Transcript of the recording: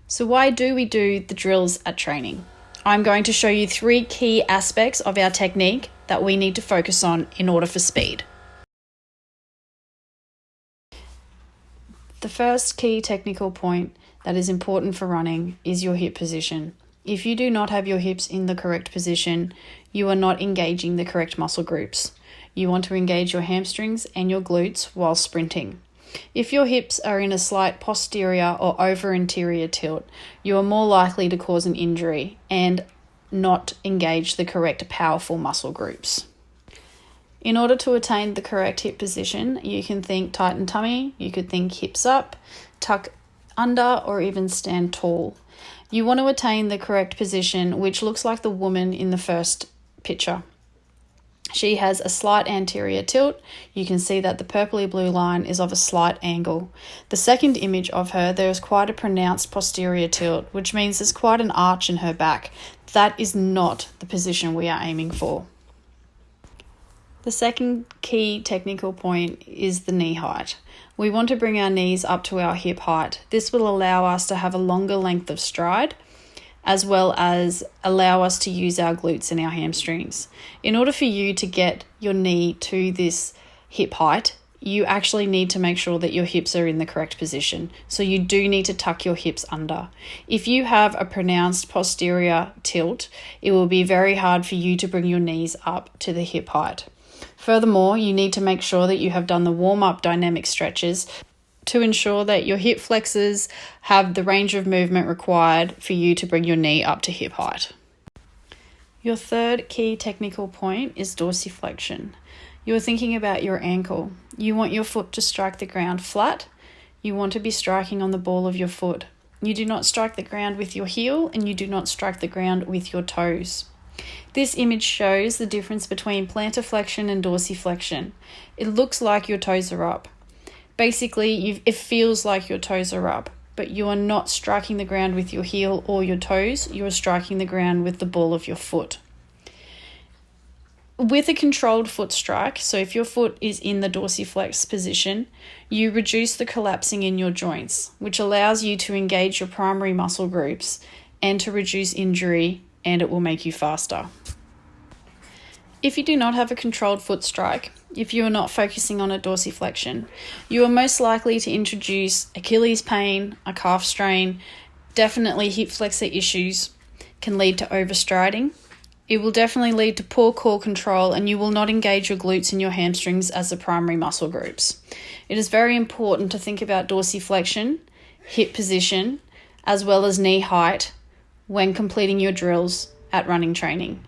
So why do we do the drills at training? I'm going to show you 3 key aspects of our technique that we need to focus on in order for speed. The first key technical point that is important for running is your hip position. If you do not have your hips in the correct position, you are not engaging the correct muscle groups. You want to engage your hamstrings and your glutes while sprinting. If your hips are in a slight posterior or over-anterior tilt, you are more likely to cause an injury and not engage the correct powerful muscle groups. In order to attain the correct hip position, you can think tighten tummy, you could think hips up, tuck under, or even stand tall. You want to attain the correct position, which looks like the woman in the first picture. She has a slight anterior tilt. You can see that the purpley blue line is of a slight angle. The second image of her, there is quite a pronounced posterior tilt, which means there's quite an arch in her back. That is not the position we are aiming for. The second key technical point is the knee height. We want to bring our knees up to our hip height. This will allow us to have a longer length of stride, as well as allow us to use our glutes and our hamstrings. In order for you to get your knee to this hip height, you actually need to make sure that your hips are in the correct position. So you do need to tuck your hips under. If you have a pronounced posterior tilt, it will be very hard for you to bring your knees up to the hip height. Furthermore, you need to make sure that you have done the warm-up dynamic stretches to ensure that your hip flexors have the range of movement required for you to bring your knee up to hip height. Your third key technical point is dorsiflexion. You're thinking about your ankle. You want your foot to strike the ground flat. You want to be striking on the ball of your foot. You do not strike the ground with your heel, and you do not strike the ground with your toes. This image shows the difference between plantar flexion and dorsiflexion. It looks like your toes are up. Basically, it feels like your toes are up, but you are not striking the ground with your heel or your toes. You are striking the ground with the ball of your foot. With a controlled foot strike, so if your foot is in the dorsiflex position, you reduce the collapsing in your joints, which allows you to engage your primary muscle groups and to reduce injury, and it will make you faster. If you do not have a controlled foot strike, if you are not focusing on a dorsiflexion, you are most likely to introduce Achilles pain, a calf strain, definitely hip flexor issues, can lead to overstriding. It will definitely lead to poor core control, and you will not engage your glutes and your hamstrings as the primary muscle groups. It is very important to think about dorsiflexion, hip position, as well as knee height when completing your drills at running training.